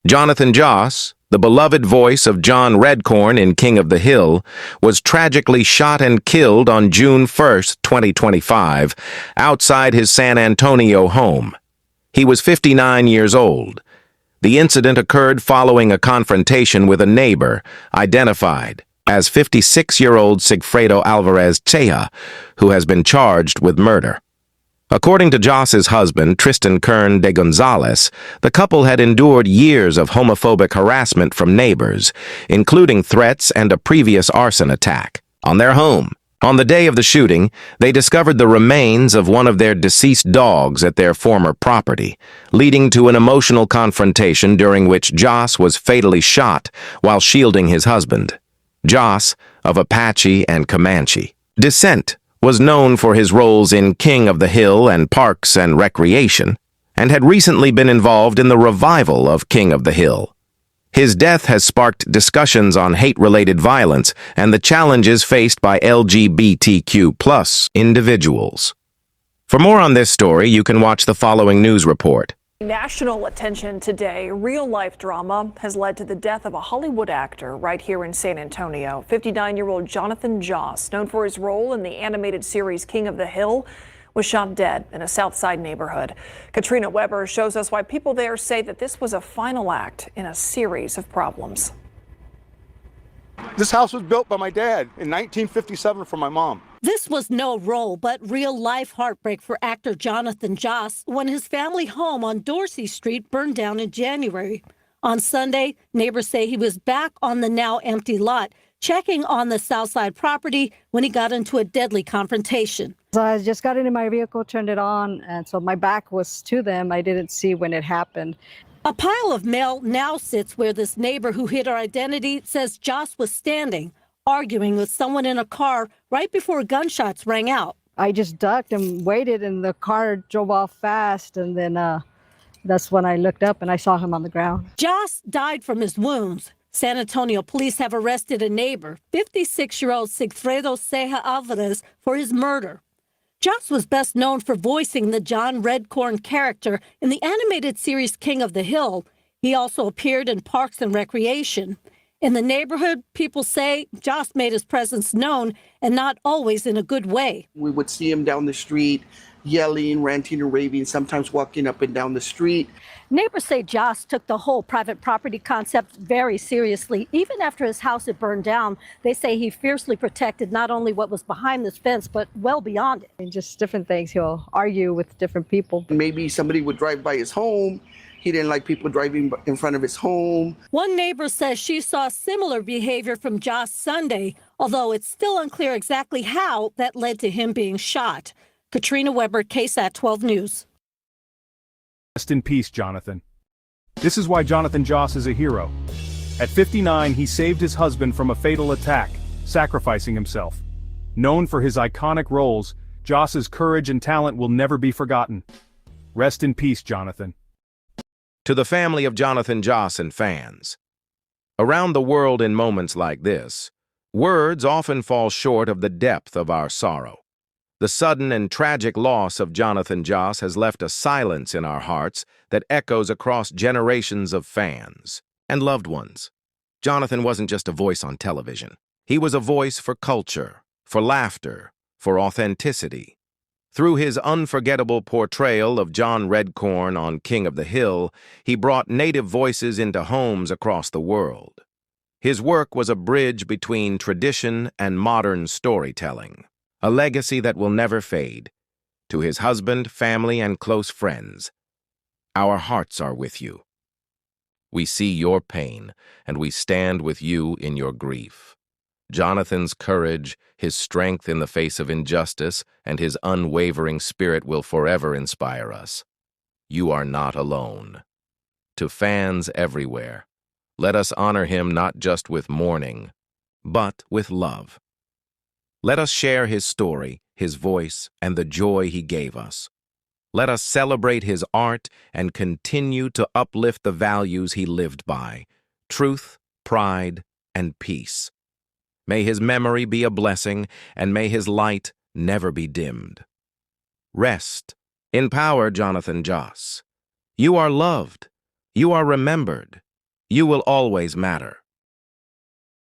Jonathan Joss, the beloved voice of John Redcorn in King of the Hill, was tragically shot and killed on June 1, 2025, outside his San Antonio home. He was 59 years old. The incident occurred following a confrontation with a neighbor, identified as 56-year-old Sigfredo Alvarez Cheja, who has been charged with murder. According to Joss's husband, Tristan Kern de Gonzalez, the couple had endured years of homophobic harassment from neighbors, including threats and a previous arson attack on their home. On the day of the shooting, they discovered the remains of one of their deceased dogs at their former property, leading to an emotional confrontation during which Joss was fatally shot while shielding his husband. Joss, of Apache and Comanche descent, was known for his roles in King of the Hill and Parks and Recreation, and had recently been involved in the revival of King of the Hill. His death has sparked discussions on hate-related violence and the challenges faced by LGBTQ+ individuals. For more on this story, you can watch the following news report. National attention today. Real-life drama has led to the death of a Hollywood actor right here in San Antonio. 59-year-old Jonathan Joss, known for his role in the animated series King of the Hill, was shot dead in a South Side neighborhood. Katrina Weber shows us why people there say that this was a final act in a series of problems. This house was built by my dad in 1957 for my mom. This was no role, but real-life heartbreak for actor Jonathan Joss when his family home on Dorsey Street burned down in January. On Sunday, neighbors say he was back on the now empty lot, checking on the Southside property when he got into a deadly confrontation. So I just got into my vehicle, turned it on, and so my back was to them. I didn't see when it happened. A pile of mail now sits where this neighbor who hid her identity says Joss was standing, arguing with someone in a car right before gunshots rang out. I just ducked and waited, and the car drove off fast, and then that's when I looked up and I saw him on the ground. Joss died from his wounds. San Antonio police have arrested a neighbor, 56-year-old Sigfredo Ceja Alvarez, for his murder. Joss was best known for voicing the John Redcorn character in the animated series King of the Hill. He also appeared in Parks and Recreation. In the neighborhood, people say Joss made his presence known, and not always in a good way. We would see him down the street, yelling, ranting and raving, sometimes walking up and down the street. Neighbors say Joss took the whole private property concept very seriously. Even after his house had burned down, they say he fiercely protected not only what was behind this fence, but well beyond it. And just different things. He'll argue with different people. Maybe somebody would drive by his home. He didn't like people driving in front of his home. One neighbor says she saw similar behavior from Joss Sunday, although it's still unclear exactly how that led to him being shot. Katrina Weber, KSAT 12 News. Rest in peace, Jonathan. This is why Jonathan Joss is a hero. At 59, he saved his husband from a fatal attack, sacrificing himself. Known for his iconic roles, Joss's courage and talent will never be forgotten. Rest in peace, Jonathan. To the family of Jonathan Joss and fans. Around the world in moments like this, words often fall short of the depth of our sorrow. The sudden and tragic loss of Jonathan Joss has left a silence in our hearts that echoes across generations of fans and loved ones. Jonathan wasn't just a voice on television. He was a voice for culture, for laughter, for authenticity. Through his unforgettable portrayal of John Redcorn on King of the Hill, he brought native voices into homes across the world. His work was a bridge between tradition and modern storytelling, a legacy that will never fade. To his husband, family, and close friends, our hearts are with you. We see your pain, and we stand with you in your grief. Jonathan's courage, his strength in the face of injustice, and his unwavering spirit will forever inspire us. You are not alone. To fans everywhere, let us honor him not just with mourning, but with love. Let us share his story, his voice, and the joy he gave us. Let us celebrate his art and continue to uplift the values he lived by: truth, pride, and peace. May his memory be a blessing, and may his light never be dimmed. Rest in power, Jonathan Joss. You are loved, you are remembered, You will always matter.